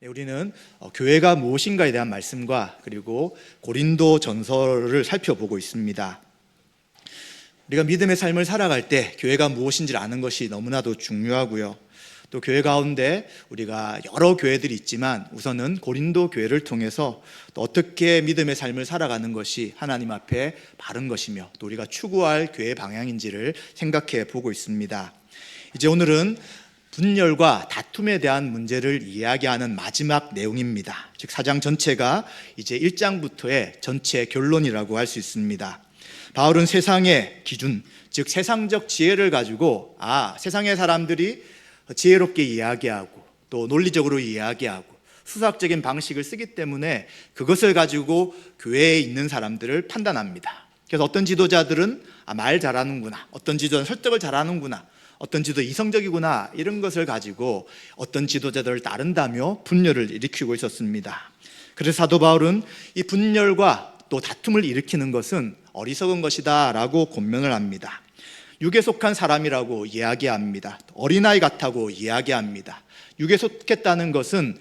우리는 교회가 무엇인가에 대한 말씀과 그리고 고린도 전서를 살펴보고 있습니다. 우리가 믿음의 삶을 살아갈 때 교회가 무엇인지를 아는 것이 너무나도 중요하고요. 또 교회 가운데 우리가 여러 교회들이 있지만 우선은 고린도 교회를 통해서 또 어떻게 믿음의 삶을 살아가는 것이 하나님 앞에 바른 것이며 또 우리가 추구할 교회 방향인지를 생각해 보고 있습니다. 이제 오늘은 분열과 다툼에 대한 문제를 이야기하는 마지막 내용입니다. 즉 4장 전체가 이제 1장부터의 전체 결론이라고 할 수 있습니다. 바울은 세상의 기준, 즉 세상적 지혜를 가지고 세상의 사람들이 지혜롭게 이야기하고 또 논리적으로 이야기하고 수학적인 방식을 쓰기 때문에 그것을 가지고 교회에 있는 사람들을 판단합니다. 그래서 어떤 지도자들은 말 잘하는구나, 어떤 지도자는 설득을 잘하는구나, 어떤 지도 이성적이구나, 이런 것을 가지고 어떤 지도자들을 따른다며 분열을 일으키고 있었습니다. 그래서 사도 바울은 이 분열과 또 다툼을 일으키는 것은 어리석은 것이다 라고 권면을 합니다. 육에 속한 사람이라고 이야기합니다. 어린아이 같다고 이야기합니다. 육에 속했다는 것은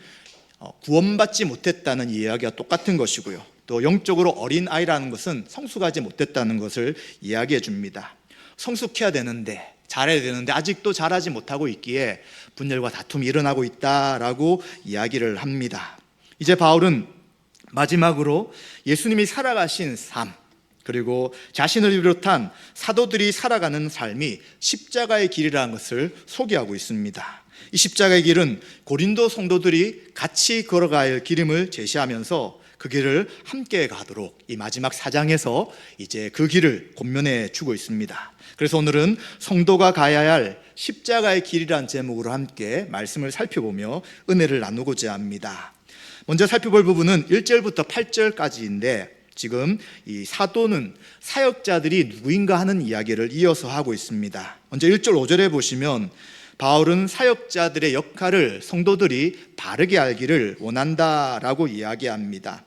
구원받지 못했다는 이야기가 똑같은 것이고요. 또 영적으로 어린아이라는 것은 성숙하지 못했다는 것을 이야기해 줍니다. 성숙해야 되는데, 잘해야 되는데 아직도 잘하지 못하고 있기에 분열과 다툼이 일어나고 있다라고 이야기를 합니다. 이제 바울은 마지막으로 예수님이 살아가신 삶, 그리고 자신을 비롯한 사도들이 살아가는 삶이 십자가의 길이라는 것을 소개하고 있습니다. 이 십자가의 길은 고린도 성도들이 같이 걸어갈 길임을 제시하면서 그 길을 함께 가도록 이 마지막 4장에서 이제 그 길을 권면해 주고 있습니다. 그래서 오늘은 성도가 가야 할 십자가의 길이라는 제목으로 함께 말씀을 살펴보며 은혜를 나누고자 합니다. 먼저 살펴볼 부분은 1절부터 8절까지인데 지금 이 사도는 사역자들이 누구인가 하는 이야기를 이어서 하고 있습니다. 먼저 1절 5절에 보시면 바울은 사역자들의 역할을 성도들이 바르게 알기를 원한다라고 이야기합니다.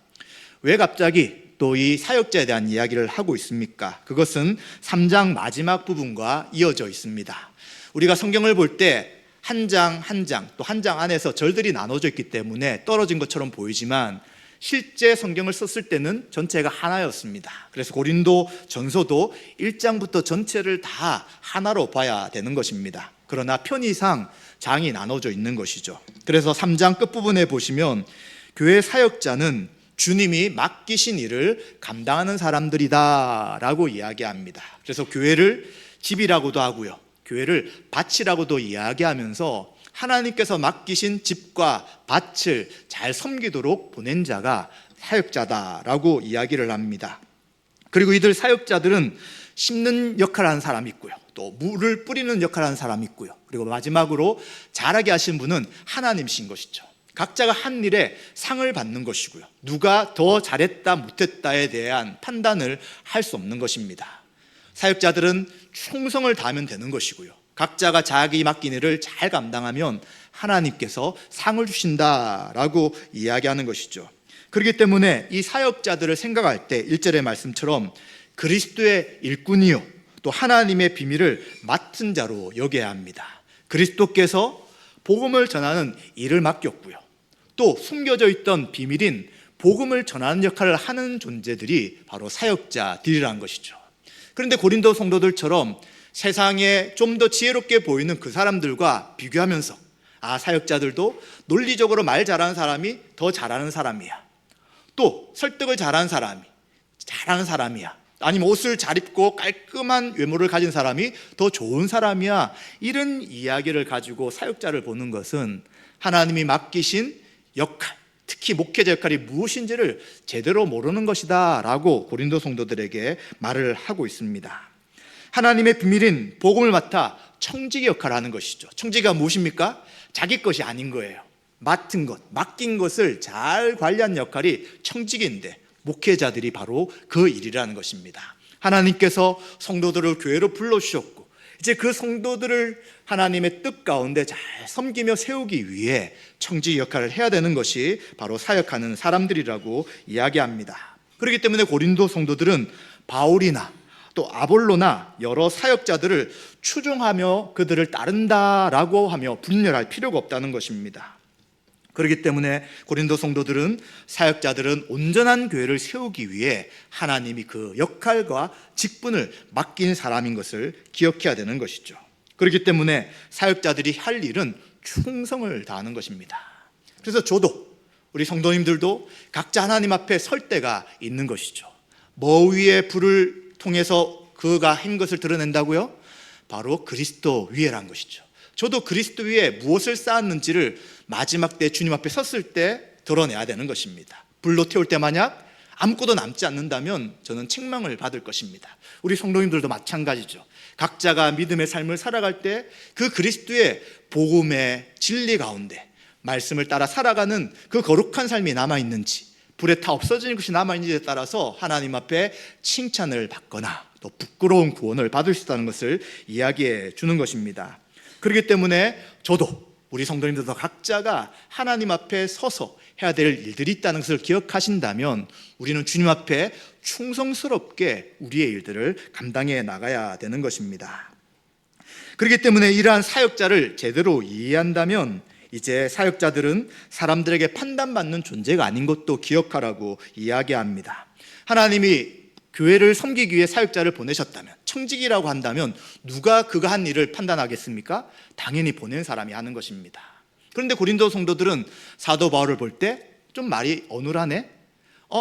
왜 갑자기 또 이 사역자에 대한 이야기를 하고 있습니까? 그것은 3장 마지막 부분과 이어져 있습니다. 우리가 성경을 볼 때 한 장 한 장 또 한 장 안에서 절들이 나눠져 있기 때문에 떨어진 것처럼 보이지만 실제 성경을 썼을 때는 전체가 하나였습니다. 그래서 고린도 전서도 1장부터 전체를 다 하나로 봐야 되는 것입니다. 그러나 편의상 장이 나눠져 있는 것이죠. 그래서 3장 끝부분에 보시면 교회 사역자는 주님이 맡기신 일을 감당하는 사람들이다 라고 이야기합니다. 그래서 교회를 집이라고도 하고요, 교회를 밭이라고도 이야기하면서 하나님께서 맡기신 집과 밭을 잘 섬기도록 보낸 자가 사역자다라고 이야기를 합니다. 그리고 이들 사역자들은 심는 역할을 하는 사람이 있고요, 또 물을 뿌리는 역할을 하는 사람이 있고요, 그리고 마지막으로 잘하게 하신 분은 하나님이신 것이죠. 각자가 한 일에 상을 받는 것이고요, 누가 더 잘했다 못했다에 대한 판단을 할 수 없는 것입니다. 사역자들은 충성을 다하면 되는 것이고요, 각자가 자기 맡긴 일을 잘 감당하면 하나님께서 상을 주신다라고 이야기하는 것이죠. 그렇기 때문에 이 사역자들을 생각할 때 1절의 말씀처럼 그리스도의 일꾼이요 또 하나님의 비밀을 맡은 자로 여겨야 합니다. 그리스도께서 복음을 전하는 일을 맡겼고요, 또 숨겨져 있던 비밀인 복음을 전하는 역할을 하는 존재들이 바로 사역자들이라는 것이죠. 그런데 고린도 성도들처럼 세상에 좀 더 지혜롭게 보이는 그 사람들과 비교하면서 사역자들도 논리적으로 말 잘하는 사람이 더 잘하는 사람이야, 또 설득을 잘하는 사람이 잘하는 사람이야, 아니면 옷을 잘 입고 깔끔한 외모를 가진 사람이 더 좋은 사람이야, 이런 이야기를 가지고 사역자를 보는 것은 하나님이 맡기신 역할, 특히 목회자 역할이 무엇인지를 제대로 모르는 것이다 라고 고린도 성도들에게 말을 하고 있습니다. 하나님의 비밀인 복음을 맡아 청지기 역할을 하는 것이죠. 청지기가 무엇입니까? 자기 것이 아닌 거예요. 맡은 것, 맡긴 것을 잘 관리하는 역할이 청지기인데 목회자들이 바로 그 일이라는 것입니다. 하나님께서 성도들을 교회로 불러주셨고 이제 그 성도들을 하나님의 뜻 가운데 잘 섬기며 세우기 위해 청지기 역할을 해야 되는 것이 바로 사역하는 사람들이라고 이야기합니다. 그렇기 때문에 고린도 성도들은 바울이나 또 아볼로나 여러 사역자들을 추종하며 그들을 따른다라고 하며 분열할 필요가 없다는 것입니다. 그렇기 때문에 고린도 성도들은, 사역자들은 온전한 교회를 세우기 위해 하나님이 그 역할과 직분을 맡긴 사람인 것을 기억해야 되는 것이죠. 그렇기 때문에 사역자들이 할 일은 충성을 다하는 것입니다. 그래서 저도, 우리 성도님들도 각자 하나님 앞에 설 때가 있는 것이죠. 뭐 위에 불을 통해서 그가 한 것을 드러낸다고요? 바로 그리스도 위에란 것이죠. 저도 그리스도 위에 무엇을 쌓았는지를 마지막 때 주님 앞에 섰을 때 드러내야 되는 것입니다. 불로 태울 때 만약 아무것도 남지 않는다면 저는 책망을 받을 것입니다. 우리 성도님들도 마찬가지죠. 각자가 믿음의 삶을 살아갈 때 그 그리스도의 복음의 진리 가운데 말씀을 따라 살아가는 그 거룩한 삶이 남아있는지, 불에 타 없어지는 것이 남아있는지에 따라서 하나님 앞에 칭찬을 받거나 또 부끄러운 구원을 받을 수 있다는 것을 이야기해 주는 것입니다. 그렇기 때문에 저도, 우리 성도님들도 각자가 하나님 앞에 서서 해야 될 일들이 있다는 것을 기억하신다면 우리는 주님 앞에 충성스럽게 우리의 일들을 감당해 나가야 되는 것입니다. 그렇기 때문에 이러한 사역자를 제대로 이해한다면 이제 사역자들은 사람들에게 판단받는 존재가 아닌 것도 기억하라고 이야기합니다. 하나님이 교회를 섬기기 위해 사역자를 보내셨다면, 청직이라고 한다면 누가 그가 한 일을 판단하겠습니까? 당연히 보낸 사람이 하는 것입니다. 그런데 고린도 성도들은 사도 바울을 볼 때 좀 말이 어눌하네?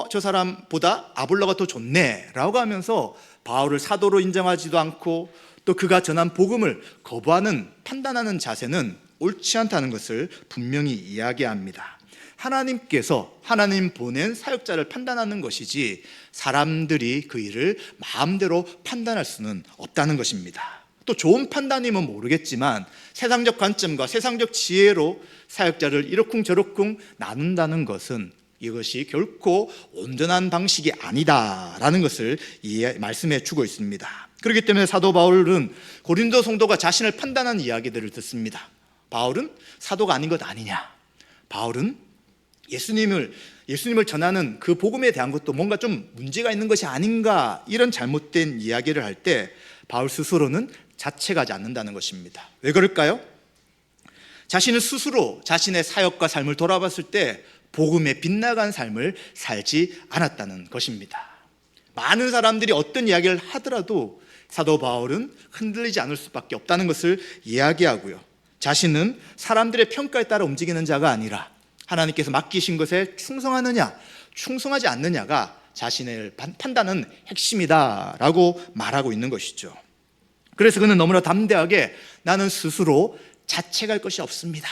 저 사람보다 아볼로가 더 좋네 라고 하면서 바울을 사도로 인정하지도 않고 또 그가 전한 복음을 거부하는, 판단하는 자세는 옳지 않다는 것을 분명히 이야기합니다. 하나님께서 하나님 보낸 사역자를 판단하는 것이지 사람들이 그 일을 마음대로 판단할 수는 없다는 것입니다. 또 좋은 판단이면 모르겠지만 세상적 관점과 세상적 지혜로 사역자를 이러쿵저러쿵 나눈다는 것은 이것이 결코 온전한 방식이 아니다라는 것을 말씀해 주고 있습니다. 그렇기 때문에 사도 바울은 고린도 성도가 자신을 판단하는 이야기들을 듣습니다. 바울은 사도가 아닌 것 아니냐, 바울은 예수님을 전하는 그 복음에 대한 것도 뭔가 좀 문제가 있는 것이 아닌가, 이런 잘못된 이야기를 할 때 바울 스스로는 자책하지 않는다는 것입니다. 왜 그럴까요? 자신을 스스로 자신의 사역과 삶을 돌아봤을 때 복음에 빗나간 삶을 살지 않았다는 것입니다. 많은 사람들이 어떤 이야기를 하더라도 사도 바울은 흔들리지 않을 수밖에 없다는 것을 이야기하고요, 자신은 사람들의 평가에 따라 움직이는 자가 아니라 하나님께서 맡기신 것에 충성하느냐 충성하지 않느냐가 자신을 판단하는 핵심이다라고 말하고 있는 것이죠. 그래서 그는 너무나 담대하게 나는 스스로 자책할 것이 없습니다,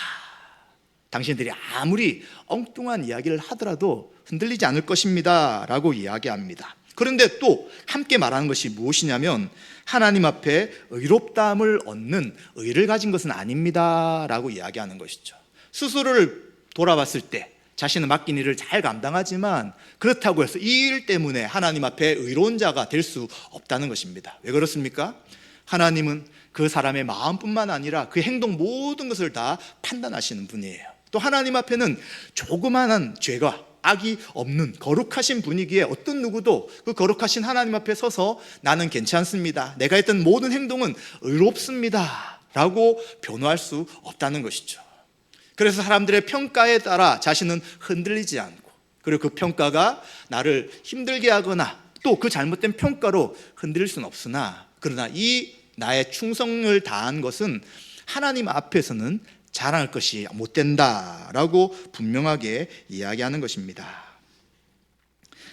당신들이 아무리 엉뚱한 이야기를 하더라도 흔들리지 않을 것입니다 라고 이야기합니다. 그런데 또 함께 말하는 것이 무엇이냐면 하나님 앞에 의롭다함을 얻는 의를 가진 것은 아닙니다 라고 이야기하는 것이죠. 스스로를 돌아봤을 때 자신은 맡긴 일을 잘 감당하지만 그렇다고 해서 이 일 때문에 하나님 앞에 의로운 자가 될 수 없다는 것입니다. 왜 그렇습니까? 하나님은 그 사람의 마음뿐만 아니라 그 행동 모든 것을 다 판단하시는 분이에요. 또 하나님 앞에는 조그마한 죄가 악이 없는 거룩하신 분이기에 어떤 누구도 그 거룩하신 하나님 앞에 서서 나는 괜찮습니다, 내가 했던 모든 행동은 의롭습니다 라고 변호할 수 없다는 것이죠. 그래서 사람들의 평가에 따라 자신은 흔들리지 않고, 그리고 그 평가가 나를 힘들게 하거나 또 그 잘못된 평가로 흔들릴 수는 없으나, 그러나 이 나의 충성을 다한 것은 하나님 앞에서는 자랑할 것이 못 된다라고 분명하게 이야기하는 것입니다.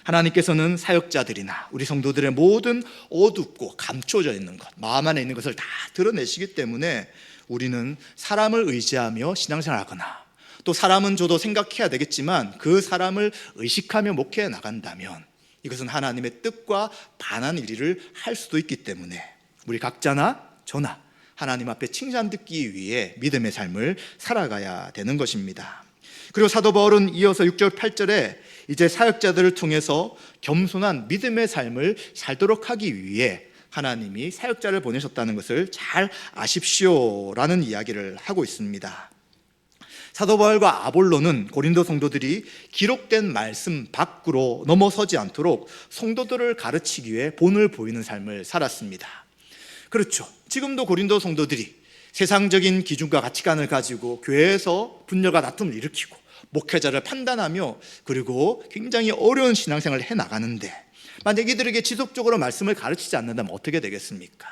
하나님께서는 사역자들이나 우리 성도들의 모든 어둡고 감춰져 있는 것, 마음 안에 있는 것을 다 드러내시기 때문에 우리는 사람을 의지하며 신앙생활하거나 또 사람은 저도 생각해야 되겠지만 그 사람을 의식하며 목회해 나간다면 이것은 하나님의 뜻과 반하는 일을 할 수도 있기 때문에 우리 각자나 저나 하나님 앞에 칭찬 듣기 위해 믿음의 삶을 살아가야 되는 것입니다. 그리고 사도 바울은 이어서 6절 8절에 이제 사역자들을 통해서 겸손한 믿음의 삶을 살도록 하기 위해 하나님이 사역자를 보내셨다는 것을 잘 아십시오라는 이야기를 하고 있습니다. 사도 바울과 아볼로는 고린도 성도들이 기록된 말씀 밖으로 넘어서지 않도록 성도들을 가르치기 위해 본을 보이는 삶을 살았습니다. 그렇죠. 지금도 고린도 성도들이 세상적인 기준과 가치관을 가지고 교회에서 분열과 다툼을 일으키고 목회자를 판단하며 그리고 굉장히 어려운 신앙생활을 해나가는데 만약 이들에게 지속적으로 말씀을 가르치지 않는다면 어떻게 되겠습니까?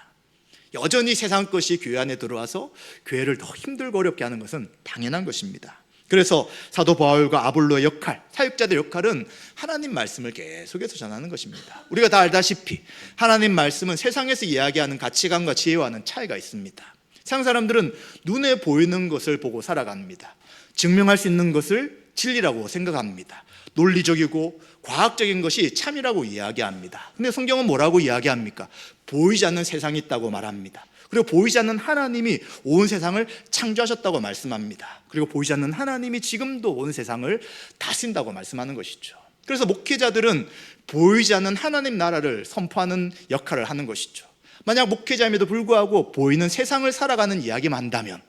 여전히 세상 것이 교회 안에 들어와서 교회를 더 힘들고 어렵게 하는 것은 당연한 것입니다. 그래서 사도 바울과 아볼로의 역할, 사역자들의 역할은 하나님 말씀을 계속해서 전하는 것입니다. 우리가 다 알다시피 하나님 말씀은 세상에서 이야기하는 가치관과 지혜와는 차이가 있습니다. 세상 사람들은 눈에 보이는 것을 보고 살아갑니다. 증명할 수 있는 것을 진리라고 생각합니다. 논리적이고 과학적인 것이 참이라고 이야기합니다. 근데 성경은 뭐라고 이야기합니까? 보이지 않는 세상이 있다고 말합니다. 그리고 보이지 않는 하나님이 온 세상을 창조하셨다고 말씀합니다. 그리고 보이지 않는 하나님이 지금도 온 세상을 다스린다고 말씀하는 것이죠. 그래서 목회자들은 보이지 않는 하나님 나라를 선포하는 역할을 하는 것이죠. 만약 목회자임에도 불구하고 보이는 세상을 살아가는 이야기만 한다면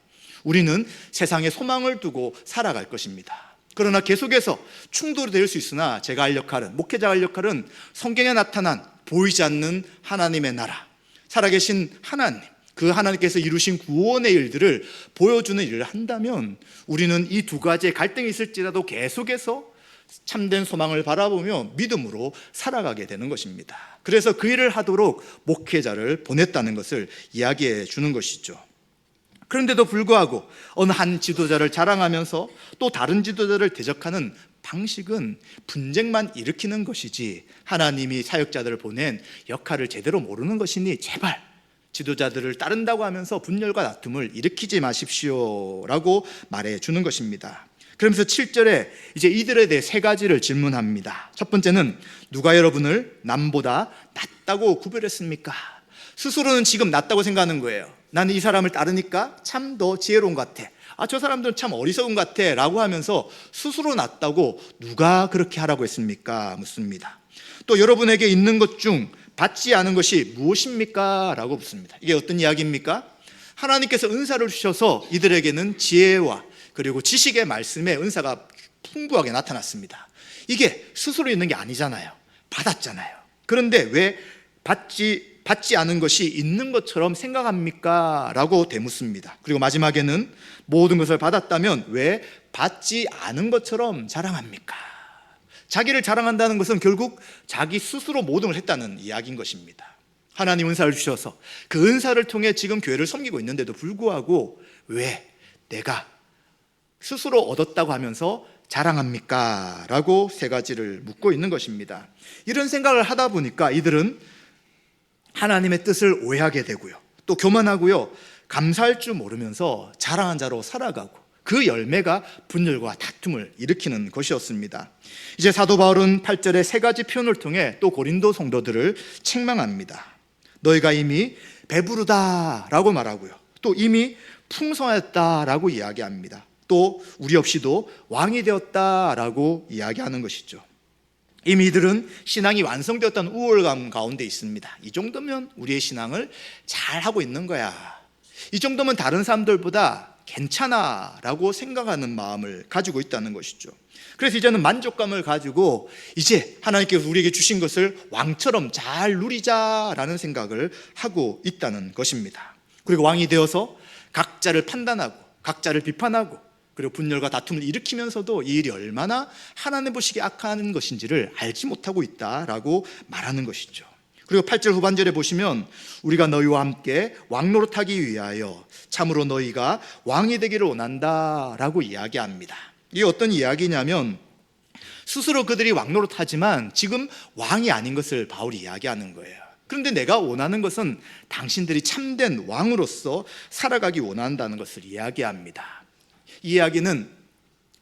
우리는 세상에 소망을 두고 살아갈 것입니다. 그러나 계속해서 충돌이 될 수 있으나 제가 할 역할은, 목회자가 할 역할은 성경에 나타난 보이지 않는 하나님의 나라, 살아계신 하나님, 그 하나님께서 이루신 구원의 일들을 보여주는 일을 한다면 우리는 이 두 가지의 갈등이 있을지라도 계속해서 참된 소망을 바라보며 믿음으로 살아가게 되는 것입니다. 그래서 그 일을 하도록 목회자를 보냈다는 것을 이야기해 주는 것이죠. 그런데도 불구하고 어느 한 지도자를 자랑하면서 또 다른 지도자를 대적하는 방식은 분쟁만 일으키는 것이지 하나님이 사역자들을 보낸 역할을 제대로 모르는 것이니 제발 지도자들을 따른다고 하면서 분열과 다툼을 일으키지 마십시오라고 말해 주는 것입니다. 그러면서 7절에 이제 이들에 대해 세 가지를 질문합니다. 첫 번째는 누가 여러분을 남보다 낫다고 구별했습니까? 스스로는 지금 낫다고 생각하는 거예요. 나는 이 사람을 따르니까 참 더 지혜로운 것 같아. 저 사람들은 참 어리석은 것 같아 라고 하면서 스스로 낫다고 누가 그렇게 하라고 했습니까? 묻습니다. 또 여러분에게 있는 것 중 받지 않은 것이 무엇입니까? 라고 묻습니다. 이게 어떤 이야기입니까? 하나님께서 은사를 주셔서 이들에게는 지혜와 그리고 지식의 말씀의 은사가 풍부하게 나타났습니다. 이게 스스로 있는 게 아니잖아요. 받았잖아요. 그런데 왜 받지 않은 것이 있는 것처럼 생각합니까? 라고 되묻습니다. 그리고 마지막에는 모든 것을 받았다면 왜 받지 않은 것처럼 자랑합니까? 자기를 자랑한다는 것은 결국 자기 스스로 모든 걸 했다는 이야기인 것입니다. 하나님 은사를 주셔서 그 은사를 통해 지금 교회를 섬기고 있는데도 불구하고 왜 내가 스스로 얻었다고 하면서 자랑합니까? 라고 세 가지를 묻고 있는 것입니다. 이런 생각을 하다 보니까 이들은 하나님의 뜻을 오해하게 되고요. 또 교만하고요. 감사할 줄 모르면서 자랑한 자로 살아가고 그 열매가 분열과 다툼을 일으키는 것이었습니다. 이제 사도 바울은 8절에 세 가지 표현을 통해 또 고린도 성도들을 책망합니다. 너희가 이미 배부르다라고 말하고요. 또 이미 풍성하였다라고 이야기합니다. 또 우리 없이도 왕이 되었다라고 이야기하는 것이죠. 이미 이들은 신앙이 완성되었다는 우월감 가운데 있습니다. 이 정도면 우리의 신앙을 잘하고 있는 거야. 이 정도면 다른 사람들보다 괜찮아 라고 생각하는 마음을 가지고 있다는 것이죠. 그래서 이제는 만족감을 가지고 이제 하나님께서 우리에게 주신 것을 왕처럼 잘 누리자라는 생각을 하고 있다는 것입니다. 그리고 왕이 되어서 각자를 판단하고 각자를 비판하고 그리고 분열과 다툼을 일으키면서도 이 일이 얼마나 하나님 보시기에 악한 것인지를 알지 못하고 있다라고 말하는 것이죠. 그리고 8절 후반절에 보시면 우리가 너희와 함께 왕노릇하기 위하여 참으로 너희가 왕이 되기를 원한다라고 이야기합니다. 이게 어떤 이야기냐면 스스로 그들이 왕노릇하지만 지금 왕이 아닌 것을 바울이 이야기하는 거예요. 그런데 내가 원하는 것은 당신들이 참된 왕으로서 살아가기 원한다는 것을 이야기합니다. 이 이야기는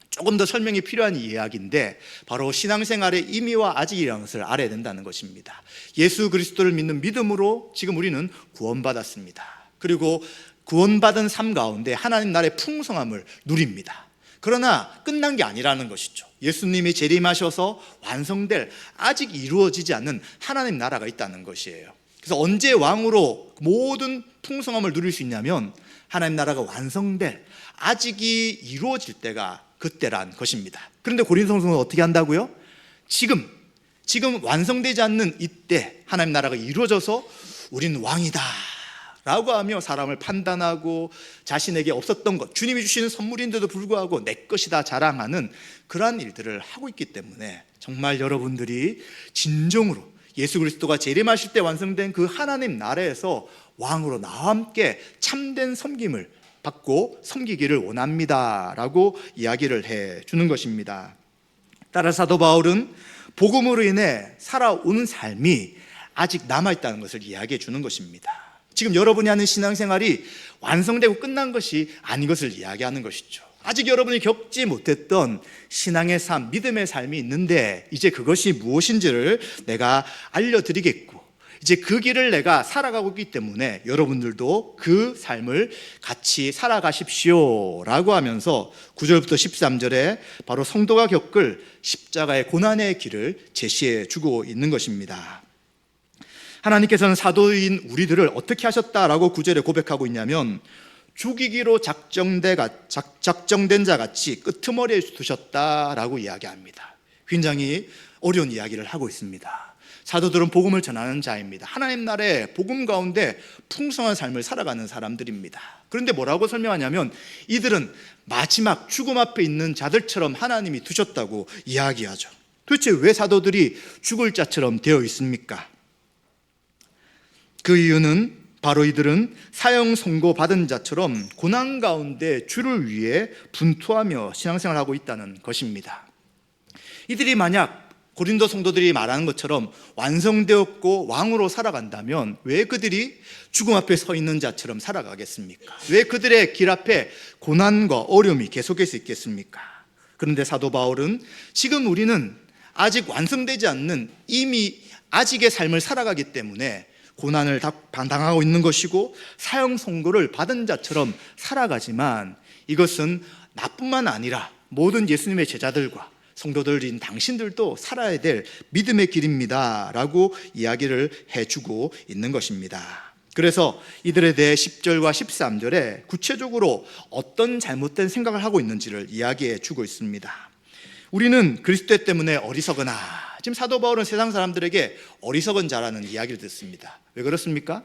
조금 더 설명이 필요한 이야기인데 바로 신앙생활의 의미와 아직이라는 것을 알아야 된다는 것입니다. 예수 그리스도를 믿는 믿음으로 지금 우리는 구원받았습니다. 그리고 구원받은 삶 가운데 하나님 나라의 풍성함을 누립니다. 그러나 끝난 게 아니라는 것이죠. 예수님이 재림하셔서 완성될 아직 이루어지지 않는 하나님 나라가 있다는 것이에요. 그래서 언제 왕으로 모든 풍성함을 누릴 수 있냐면 하나님 나라가 완성될 아직이 이루어질 때가 그때란 것입니다. 그런데 고린도 성도는 어떻게 한다고요? 지금 완성되지 않는 이때 하나님 나라가 이루어져서 우리는 왕이다 라고 하며 사람을 판단하고 자신에게 없었던 것, 주님이 주시는 선물인데도 불구하고 내 것이다 자랑하는 그러한 일들을 하고 있기 때문에 정말 여러분들이 진정으로 예수 그리스도가 재림하실 때 완성된 그 하나님 나라에서 왕으로 나와 함께 참된 섬김을 받고 섬기기를 원합니다 라고 이야기를 해주는 것입니다. 따라 사도 바울은 복음으로 인해 살아온 삶이 아직 남아있다는 것을 이야기해 주는 것입니다. 지금 여러분이 하는 신앙생활이 완성되고 끝난 것이 아닌 것을 이야기하는 것이죠. 아직 여러분이 겪지 못했던 신앙의 삶, 믿음의 삶이 있는데 이제 그것이 무엇인지를 내가 알려드리겠고 이제 그 길을 내가 살아가고 있기 때문에 여러분들도 그 삶을 같이 살아가십시오 라고 하면서 9절부터 13절에 바로 성도가 겪을 십자가의 고난의 길을 제시해 주고 있는 것입니다. 하나님께서는 사도인 우리들을 어떻게 하셨다라고 9절에 고백하고 있냐면 죽이기로 작정된 자 같이 끄트머리에 두셨다라고 이야기합니다. 굉장히 어려운 이야기를 하고 있습니다. 사도들은 복음을 전하는 자입니다. 하나님 나라의 복음 가운데 풍성한 삶을 살아가는 사람들입니다. 그런데 뭐라고 설명하냐면 이들은 마지막 죽음 앞에 있는 자들처럼 하나님이 두셨다고 이야기하죠. 도대체 왜 사도들이 죽을 자처럼 되어 있습니까? 그 이유는 바로 이들은 사형 선고받은 자처럼 고난 가운데 주를 위해 분투하며 신앙생활을 하고 있다는 것입니다. 이들이 만약 고린도 성도들이 말하는 것처럼 완성되었고 왕으로 살아간다면 왜 그들이 죽음 앞에 서 있는 자처럼 살아가겠습니까? 왜 그들의 길 앞에 고난과 어려움이 계속해서 있겠습니까? 그런데 사도 바울은 지금 우리는 아직 완성되지 않는 이미 아직의 삶을 살아가기 때문에 고난을 당하고 있는 것이고 사형 선고를 받은 자처럼 살아가지만 이것은 나뿐만 아니라 모든 예수님의 제자들과 성도들인 당신들도 살아야 될 믿음의 길입니다 라고 이야기를 해주고 있는 것입니다. 그래서 이들에 대해 10절과 13절에 구체적으로 어떤 잘못된 생각을 하고 있는지를 이야기해 주고 있습니다. 우리는 그리스도 때문에 어리석으나, 지금 사도 바울은 세상 사람들에게 어리석은 자라는 이야기를 듣습니다. 왜 그렇습니까?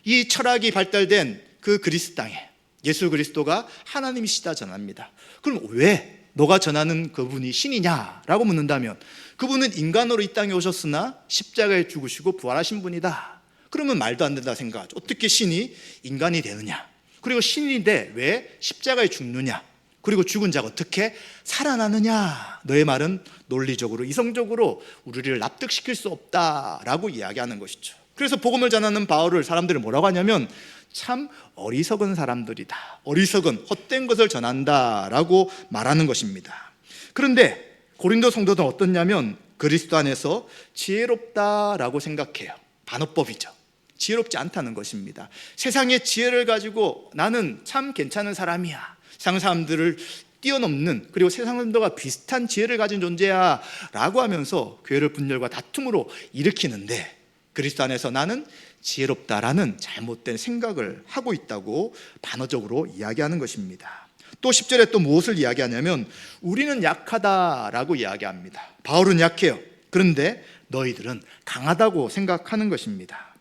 이 철학이 발달된 그 그리스 땅에 예수 그리스도가 하나님이시다 전합니다. 그럼 왜 너가 전하는 그분이 신이냐라고 묻는다면 그분은 인간으로 이 땅에 오셨으나 십자가에 죽으시고 부활하신 분이다. 그러면 말도 안 된다 생각하죠. 어떻게 신이 인간이 되느냐? 그리고 신인데 왜 십자가에 죽느냐? 그리고 죽은 자가 어떻게 살아나느냐? 너의 말은 논리적으로 이성적으로 우리를 납득시킬 수 없다라고 이야기하는 것이죠. 그래서 복음을 전하는 바울을 사람들이 뭐라고 하냐면 참 어리석은 사람들이다, 어리석은 헛된 것을 전한다라고 말하는 것입니다. 그런데 고린도 성도들은 어떻냐면 그리스도 안에서 지혜롭다라고 생각해요. 반어법이죠. 지혜롭지 않다는 것입니다. 세상의 지혜를 가지고 나는 참 괜찮은 사람이야, 세상 사람들을 뛰어넘는, 그리고 세상 사람들과 비슷한 지혜를 가진 존재야 라고 하면서 교회를 분열과 다툼으로 일으키는데 그리스도 안에서 나는 지혜롭다라는 잘못된 생각을 하고 있다고 반어적으로 이야기하는 것입니다. 또 10절에 또 무엇을 이야기하냐면 우리는 약하다라고 이야기합니다. 바울은 약해요. 그런데 너희들은 강하다고 생각하는 것입니다.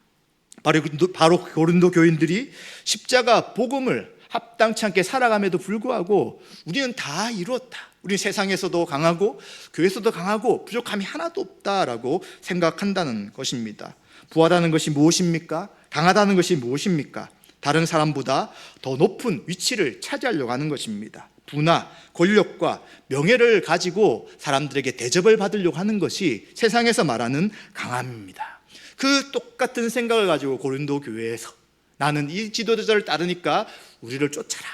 바로 고린도 교인들이 십자가 복음을 합당치 않게 살아감에도 불구하고 우리는 다 이루었다, 우리 세상에서도 강하고 교회에서도 강하고 부족함이 하나도 없다라고 생각한다는 것입니다. 부하다는 것이 무엇입니까? 강하다는 것이 무엇입니까? 다른 사람보다 더 높은 위치를 차지하려고 하는 것입니다. 부나 권력과 명예를 가지고 사람들에게 대접을 받으려고 하는 것이 세상에서 말하는 강함입니다. 그 똑같은 생각을 가지고 고린도 교회에서 나는 이 지도자를 따르니까 우리를 쫓아라,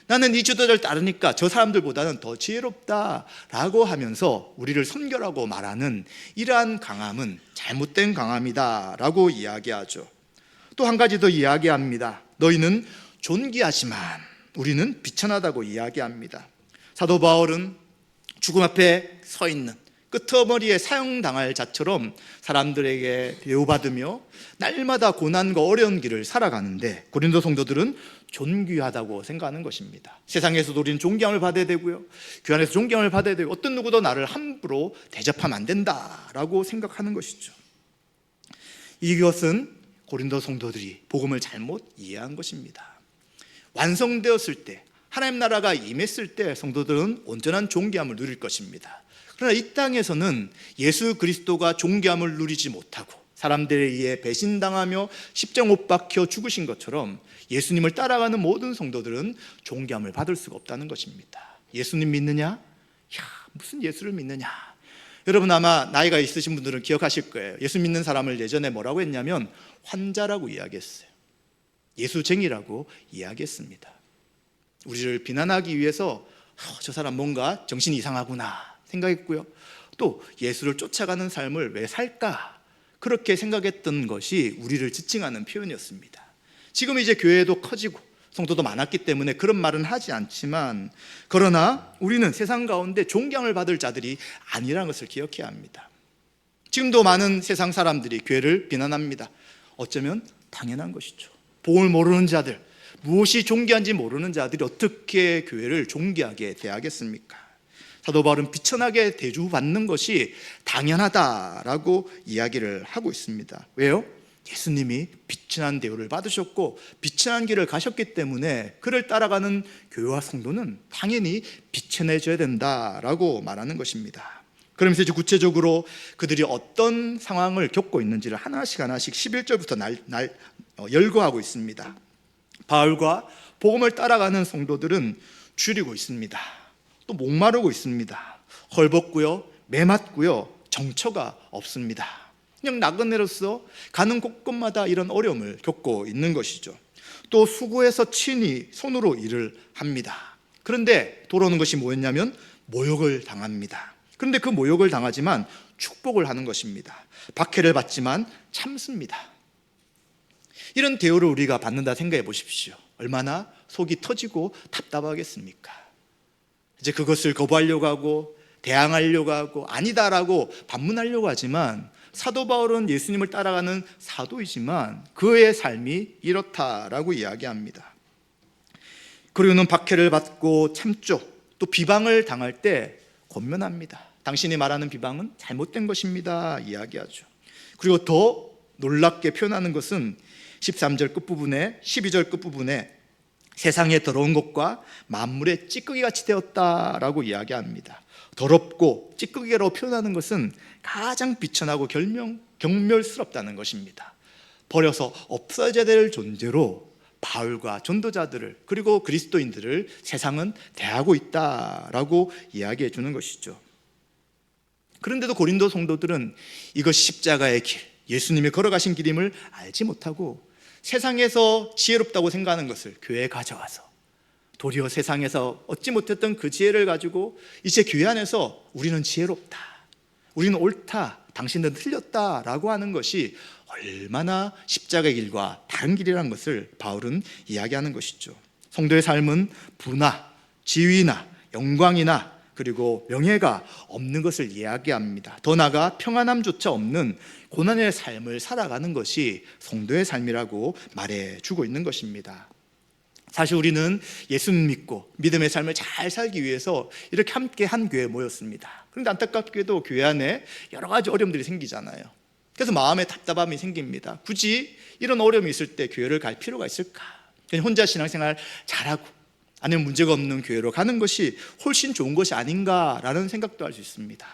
나는 이 지도자를 따르니까 저 사람들보다는 더 지혜롭다라고 하면서 우리를 선결하고 말하는 이러한 강함은 잘못된 강함이다라고 이야기하죠. 또 한 가지 더 이야기합니다. 너희는 존귀하지만 우리는 비천하다고 이야기합니다. 사도 바울은 죽음 앞에 서 있는 끄트머리에 사형당할 자처럼 사람들에게 대우받으며 날마다 고난과 어려운 길을 살아가는데 고린도 성도들은 존귀하다고 생각하는 것입니다. 세상에서도 우리는 존경을 받아야 되고요, 교회 안에서 존경을 받아야 되고 어떤 누구도 나를 함부로 대접하면 안 된다라고 생각하는 것이죠. 이것은 고린도 성도들이 복음을 잘못 이해한 것입니다. 완성되었을 때, 하나님 나라가 임했을 때 성도들은 온전한 존귀함을 누릴 것입니다. 그러나 이 땅에서는 예수 그리스도가 존귀함을 누리지 못하고 사람들에 의해 배신당하며 십자가 못 박혀 죽으신 것처럼 예수님을 따라가는 모든 성도들은 존귀함을 받을 수가 없다는 것입니다. 예수님 믿느냐? 야, 무슨 예수를 믿느냐? 여러분 아마 나이가 있으신 분들은 기억하실 거예요. 예수 믿는 사람을 예전에 뭐라고 했냐면 환자라고 이야기했어요. 예수쟁이라고 이야기했습니다. 우리를 비난하기 위해서 저 사람 뭔가 정신이 이상하구나 생각했고요. 또 예수를 쫓아가는 삶을 왜 살까? 그렇게 생각했던 것이 우리를 지칭하는 표현이었습니다. 지금 이제 교회도 커지고 성도도 많았기 때문에 그런 말은 하지 않지만, 그러나 우리는 세상 가운데 존경을 받을 자들이 아니라는 것을 기억해야 합니다. 지금도 많은 세상 사람들이 교회를 비난합니다. 어쩌면 당연한 것이죠. 복음을 모르는 자들, 무엇이 존귀한지 모르는 자들이 어떻게 교회를 존귀하게 대하겠습니까? 사도 바울은 비천하게 대우받는 것이 당연하다라고 이야기를 하고 있습니다. 왜요? 예수님이 비천한 대우를 받으셨고 비천한 길을 가셨기 때문에 그를 따라가는 교회와 성도는 당연히 비천해져야 된다라고 말하는 것입니다. 그러면서 이제 구체적으로 그들이 어떤 상황을 겪고 있는지를 하나씩 11절부터 열거하고 있습니다. 바울과 복음을 따라가는 성도들은 줄이고 있습니다. 또 목마르고 있습니다. 헐벗고요, 매맞고요, 정처가 없습니다. 그냥 나그네로서 가는 곳곳마다 이런 어려움을 겪고 있는 것이죠. 또 수고해서 친히 손으로 일을 합니다. 그런데 돌아오는 것이 뭐였냐면 모욕을 당합니다. 그런데 그 모욕을 당하지만 축복을 하는 것입니다. 박해를 받지만 참습니다. 이런 대우를 우리가 받는다 생각해 보십시오. 얼마나 속이 터지고 답답하겠습니까? 이제 그것을 거부하려고 하고 대항하려고 하고 아니다라고 반문하려고 하지만, 사도 바울은 예수님을 따라가는 사도이지만 그의 삶이 이렇다라고 이야기합니다. 그리고는 박해를 받고 참죠. 또 비방을 당할 때 권면합니다. 당신이 말하는 비방은 잘못된 것입니다 이야기하죠. 그리고 더 놀랍게 표현하는 것은 13절 끝부분에 12절 끝부분에 세상에 더러운 것과 만물의 찌꺼기같이 되었다라고 이야기합니다. 더럽고 찌꺼기라고 표현하는 것은 가장 비천하고 경멸스럽다는 것입니다. 버려서 없어져야 될 존재로 바울과 전도자들을 그리고 그리스도인들을 세상은 대하고 있다라고 이야기해 주는 것이죠. 그런데도 고린도 성도들은 이것이 십자가의 길, 예수님이 걸어가신 길임을 알지 못하고 세상에서 지혜롭다고 생각하는 것을 교회에 가져와서 도리어 세상에서 얻지 못했던 그 지혜를 가지고 이제 교회 안에서 우리는 지혜롭다, 우리는 옳다, 당신들은 틀렸다라고 하는 것이 얼마나 십자가의 길과 다른 길이라는 것을 바울은 이야기하는 것이죠. 성도의 삶은 부나 지위나 영광이나 그리고 명예가 없는 것을 이야기합니다. 더 나아가 평안함조차 없는 고난의 삶을 살아가는 것이 성도의 삶이라고 말해주고 있는 것입니다. 사실 우리는 예수님 믿고 믿음의 삶을 잘 살기 위해서 이렇게 함께 한 교회에 모였습니다. 그런데 안타깝게도 교회 안에 여러 가지 어려움들이 생기잖아요. 그래서 마음에 답답함이 생깁니다. 굳이 이런 어려움이 있을 때 교회를 갈 필요가 있을까? 그냥 혼자 신앙생활 잘하고 아니면 문제가 없는 교회로 가는 것이 훨씬 좋은 것이 아닌가라는 생각도 할 수 있습니다.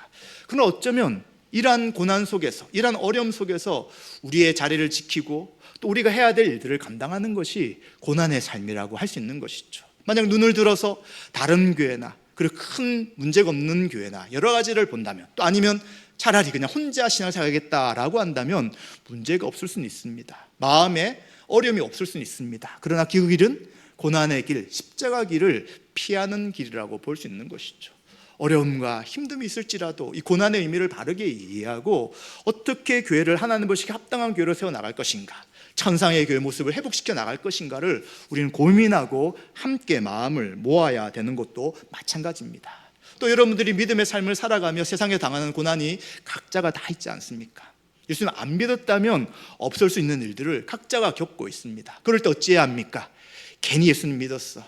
그러나 어쩌면 이러한 고난 속에서, 이러한 어려움 속에서 우리의 자리를 지키고 또 우리가 해야 될 일들을 감당하는 것이 고난의 삶이라고 할 수 있는 것이죠. 만약 눈을 들어서 다른 교회나 그리고 큰 문제가 없는 교회나 여러 가지를 본다면, 또 아니면 차라리 그냥 혼자 신앙생활하겠다라고 한다면 문제가 없을 수는 있습니다. 마음에 어려움이 없을 수는 있습니다. 그러나 그 길은 고난의 길, 십자가 길을 피하는 길이라고 볼 수 있는 것이죠. 어려움과 힘듦이 있을지라도 이 고난의 의미를 바르게 이해하고 어떻게 교회를 하나님 보시기에 합당한 교회로 세워나갈 것인가, 천상의 교회 모습을 회복시켜 나갈 것인가를 우리는 고민하고 함께 마음을 모아야 되는 것도 마찬가지입니다. 또 여러분들이 믿음의 삶을 살아가며 세상에 당하는 고난이 각자가 다 있지 않습니까? 예수님 안 믿었다면 없을 수 있는 일들을 각자가 겪고 있습니다. 그럴 때 어찌해야 합니까? 괜히 예수님 믿었어,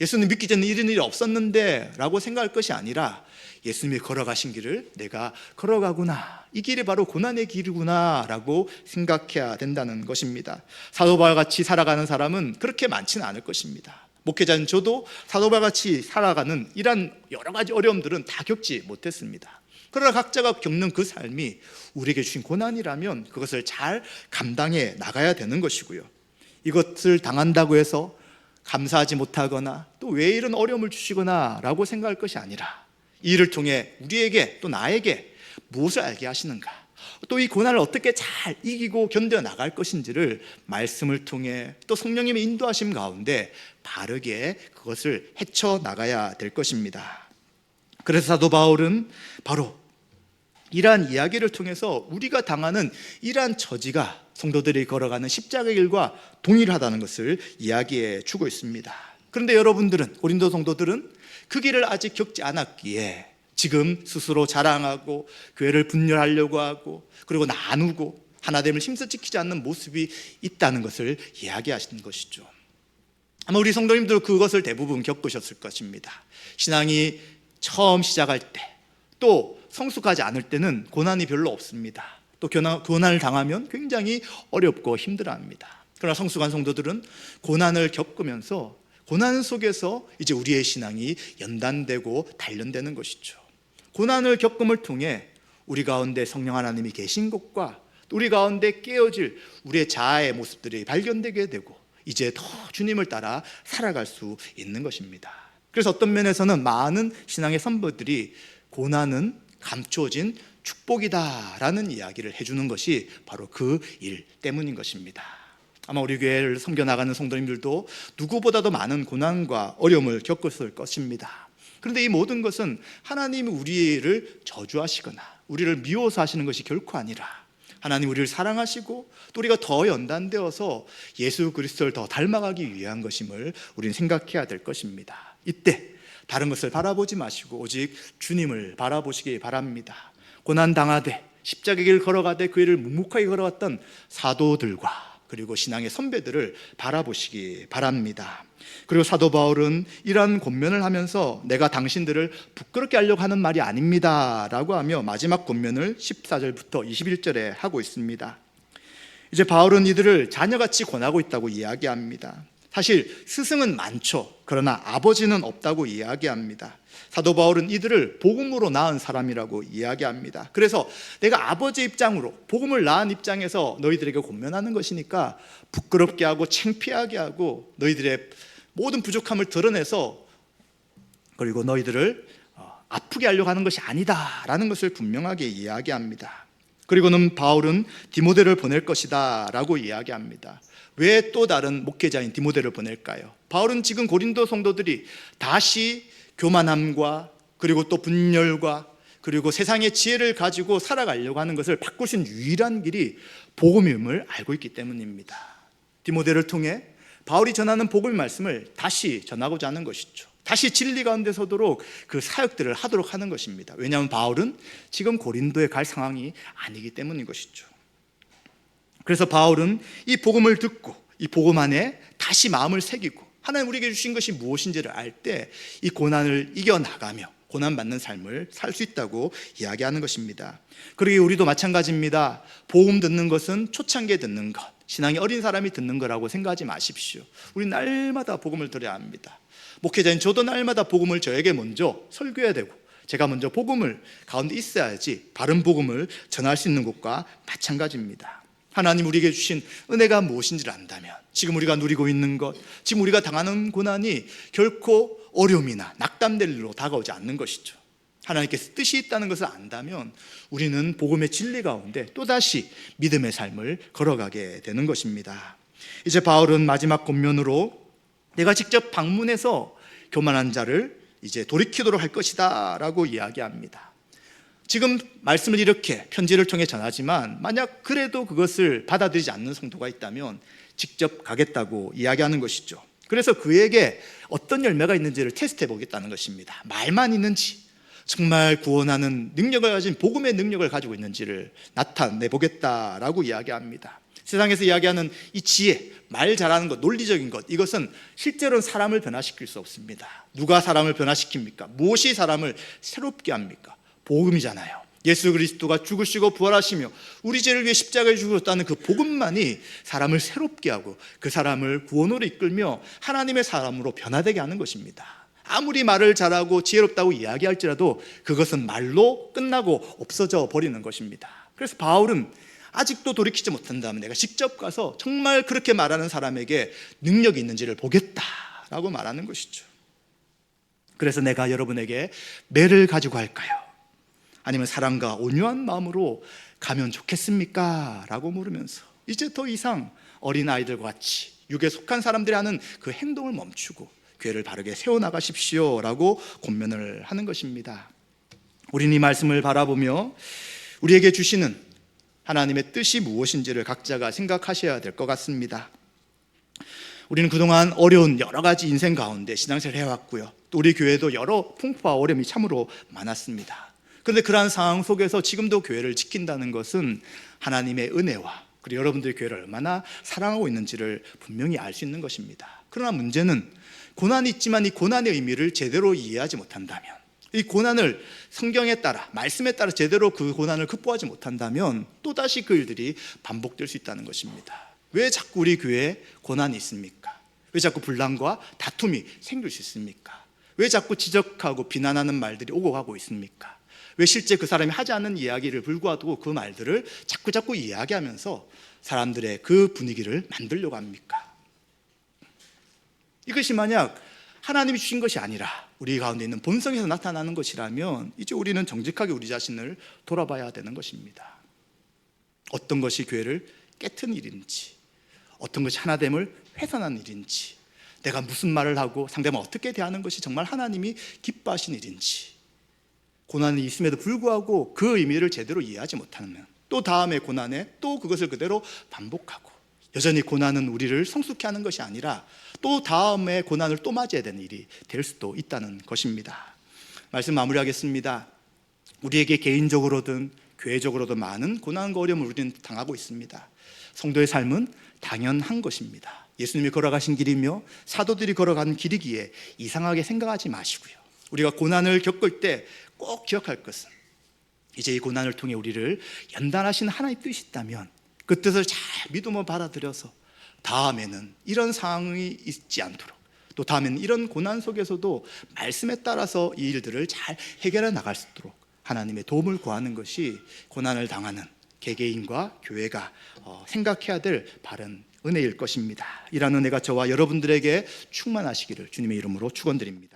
예수님 믿기 전에 이런 일이 없었는데 라고 생각할 것이 아니라 예수님이 걸어가신 길을 내가 걸어가구나, 이 길이 바로 고난의 길이구나 라고 생각해야 된다는 것입니다. 사도 바울과 같이 살아가는 사람은 그렇게 많지는 않을 것입니다. 목회자인 저도 사도 바울과 같이 살아가는 이런 여러 가지 어려움들은 다 겪지 못했습니다. 그러나 각자가 겪는 그 삶이 우리에게 주신 고난이라면 그것을 잘 감당해 나가야 되는 것이고요, 이것을 당한다고 해서 감사하지 못하거나 또 왜 이런 어려움을 주시거나 라고 생각할 것이 아니라 이 일을 통해 우리에게 또 나에게 무엇을 알게 하시는가, 또 이 고난을 어떻게 잘 이기고 견뎌 나갈 것인지를 말씀을 통해 또 성령님의 인도하심 가운데 바르게 그것을 헤쳐 나가야 될 것입니다. 그래서 사도 바울은 바로 이러한 이야기를 통해서 우리가 당하는 이러한 처지가 성도들이 걸어가는 십자가의 길과 동일하다는 것을 이야기해 주고 있습니다. 그런데 여러분들은, 고린도 성도들은 그 길을 아직 겪지 않았기에 지금 스스로 자랑하고 교회를 분열하려고 하고 그리고 나누고 하나됨을 힘써 지키지 않는 모습이 있다는 것을 이야기하시는 것이죠. 아마 우리 성도님들 그것을 대부분 겪으셨을 것입니다. 신앙이 처음 시작할 때, 또 성숙하지 않을 때는 고난이 별로 없습니다. 또 고난을 당하면 굉장히 어렵고 힘들어합니다. 그러나 성숙한 성도들은 고난을 겪으면서 고난 속에서 이제 우리의 신앙이 연단되고 단련되는 것이죠. 고난을 겪음을 통해 우리 가운데 성령 하나님이 계신 것과 우리 가운데 깨어질 우리의 자아의 모습들이 발견되게 되고 이제 더 주님을 따라 살아갈 수 있는 것입니다. 그래서 어떤 면에서는 많은 신앙의 선배들이 고난은 감춰진 축복이다라는 이야기를 해주는 것이 바로 그 일 때문인 것입니다. 아마 우리 교회를 섬겨나가는 성도님들도 누구보다도 많은 고난과 어려움을 겪었을 것입니다. 그런데 이 모든 것은 하나님이 우리를 저주하시거나 우리를 미워서 하시는 것이 결코 아니라 하나님 우리를 사랑하시고 또 우리가 더 연단되어서 예수 그리스도를 더 닮아가기 위한 것임을 우리는 생각해야 될 것입니다. 이때 다른 것을 바라보지 마시고 오직 주님을 바라보시기 바랍니다. 고난당하되 십자가의 길을 걸어가되 그 일을 묵묵하게 걸어왔던 사도들과 그리고 신앙의 선배들을 바라보시기 바랍니다. 그리고 사도 바울은 이러한 권면을 하면서 내가 당신들을 부끄럽게 하려고 하는 말이 아닙니다 라고 하며 마지막 권면을 14절부터 21절에 하고 있습니다. 이제 바울은 이들을 자녀같이 권하고 있다고 이야기합니다. 사실 스승은 많죠. 그러나 아버지는 없다고 이야기합니다. 사도 바울은 이들을 복음으로 낳은 사람이라고 이야기합니다. 그래서 내가 아버지 입장으로 복음을 낳은 입장에서 너희들에게 권면하는 것이니까 부끄럽게 하고 창피하게 하고 너희들의 모든 부족함을 드러내서 그리고 너희들을 아프게 하려고 하는 것이 아니다라는 것을 분명하게 이야기합니다. 그리고는 바울은 디모데를 보낼 것이다 라고 이야기합니다. 왜 또 다른 목회자인 디모데를 보낼까요? 바울은 지금 고린도 성도들이 다시 교만함과 그리고 또 분열과 그리고 세상의 지혜를 가지고 살아가려고 하는 것을 바꿀 수 있는 유일한 길이 복음임을 알고 있기 때문입니다. 디모데를 통해 바울이 전하는 복음의 말씀을 다시 전하고자 하는 것이죠. 다시 진리 가운데 서도록 그 사역들을 하도록 하는 것입니다. 왜냐하면 바울은 지금 고린도에 갈 상황이 아니기 때문인 것이죠. 그래서 바울은 이 복음을 듣고 이 복음 안에 다시 마음을 새기고 하나님 우리에게 주신 것이 무엇인지를 알 때 이 고난을 이겨나가며 고난받는 삶을 살 수 있다고 이야기하는 것입니다. 그러기에 우리도 마찬가지입니다. 복음 듣는 것은 초창기에 듣는 것, 신앙이 어린 사람이 듣는 거라고 생각하지 마십시오. 우리 날마다 복음을 들어야 합니다. 목회자인 저도 날마다 복음을 저에게 먼저 설교해야 되고 제가 먼저 복음을 가운데 있어야지 바른 복음을 전할 수 있는 것과 마찬가지입니다. 하나님 우리에게 주신 은혜가 무엇인지를 안다면 지금 우리가 누리고 있는 것, 지금 우리가 당하는 고난이 결코 어려움이나 낙담될 일로 다가오지 않는 것이죠. 하나님께서 뜻이 있다는 것을 안다면 우리는 복음의 진리 가운데 또다시 믿음의 삶을 걸어가게 되는 것입니다. 이제 바울은 마지막 권면으로 내가 직접 방문해서 교만한 자를 이제 돌이키도록 할 것이다 라고 이야기합니다. 지금 말씀을 이렇게 편지를 통해 전하지만 만약 그래도 그것을 받아들이지 않는 성도가 있다면 직접 가겠다고 이야기하는 것이죠. 그래서 그에게 어떤 열매가 있는지를 테스트해 보겠다는 것입니다. 말만 있는지 정말 구원하는 능력을 가진 복음의 능력을 가지고 있는지를 나타내 보겠다라고 이야기합니다. 세상에서 이야기하는 이 지혜, 말 잘하는 것, 논리적인 것, 이것은 실제로는 사람을 변화시킬 수 없습니다. 누가 사람을 변화시킵니까? 무엇이 사람을 새롭게 합니까? 복음이잖아요. 예수 그리스도가 죽으시고 부활하시며 우리 죄를 위해 십자가에 죽으셨다는 그 복음만이 사람을 새롭게 하고 그 사람을 구원으로 이끌며 하나님의 사람으로 변화되게 하는 것입니다. 아무리 말을 잘하고 지혜롭다고 이야기할지라도 그것은 말로 끝나고 없어져 버리는 것입니다. 그래서 바울은 아직도 돌이키지 못한다면 내가 직접 가서 정말 그렇게 말하는 사람에게 능력이 있는지를 보겠다라고 말하는 것이죠. 그래서 내가 여러분에게 매를 가지고 할까요? 아니면 사랑과 온유한 마음으로 가면 좋겠습니까? 라고 물으면서 이제 더 이상 어린아이들과 같이 육에 속한 사람들이 하는 그 행동을 멈추고 교회를 바르게 세워나가십시오 라고 권면을 하는 것입니다. 우리는 이 말씀을 바라보며 우리에게 주시는 하나님의 뜻이 무엇인지를 각자가 생각하셔야 될 것 같습니다. 우리는 그동안 어려운 여러 가지 인생 가운데 신앙생활을 해왔고요, 또 우리 교회도 여러 풍파와 어려움이 참으로 많았습니다. 그런데 그러한 상황 속에서 지금도 교회를 지킨다는 것은 하나님의 은혜와 그리고 여러분들이 교회를 얼마나 사랑하고 있는지를 분명히 알 수 있는 것입니다. 그러나 문제는 고난이 있지만 이 고난의 의미를 제대로 이해하지 못한다면, 이 고난을 성경에 따라 말씀에 따라 제대로 그 고난을 극복하지 못한다면 또다시 그 일들이 반복될 수 있다는 것입니다. 왜 자꾸 우리 교회에 고난이 있습니까? 왜 자꾸 분란과 다툼이 생길 수 있습니까? 왜 자꾸 지적하고 비난하는 말들이 오고 가고 있습니까? 왜 실제 그 사람이 하지 않는 이야기를 불구하고 그 말들을 자꾸 이야기하면서 사람들의 그 분위기를 만들려고 합니까? 이것이 만약 하나님이 주신 것이 아니라 우리 가운데 있는 본성에서 나타나는 것이라면 이제 우리는 정직하게 우리 자신을 돌아봐야 되는 것입니다. 어떤 것이 교회를 깨트는 일인지, 어떤 것이 하나됨을 훼손하는 일인지, 내가 무슨 말을 하고 상대방을 어떻게 대하는 것이 정말 하나님이 기뻐하신 일인지, 고난이 있음에도 불구하고 그 의미를 제대로 이해하지 못하면 또 다음의 고난에 또 그것을 그대로 반복하고, 여전히 고난은 우리를 성숙케 하는 것이 아니라 또 다음에 고난을 또 맞이해야 되는 일이 될 수도 있다는 것입니다. 말씀 마무리하겠습니다. 우리에게 개인적으로든 교회적으로도 많은 고난과 어려움을 우리는 당하고 있습니다. 성도의 삶은 당연한 것입니다. 예수님이 걸어가신 길이며 사도들이 걸어간 길이기에 이상하게 생각하지 마시고요, 우리가 고난을 겪을 때 꼭 기억할 것은 이제 이 고난을 통해 우리를 연단하신 하나님의 뜻이 있다면 그 뜻을 잘 믿음으로 받아들여서 다음에는 이런 상황이 있지 않도록, 또 다음에는 이런 고난 속에서도 말씀에 따라서 이 일들을 잘 해결해 나갈 수 있도록 하나님의 도움을 구하는 것이 고난을 당하는 개개인과 교회가 생각해야 될 바른 은혜일 것입니다. 이런 은혜가 저와 여러분들에게 충만하시기를 주님의 이름으로 축원드립니다.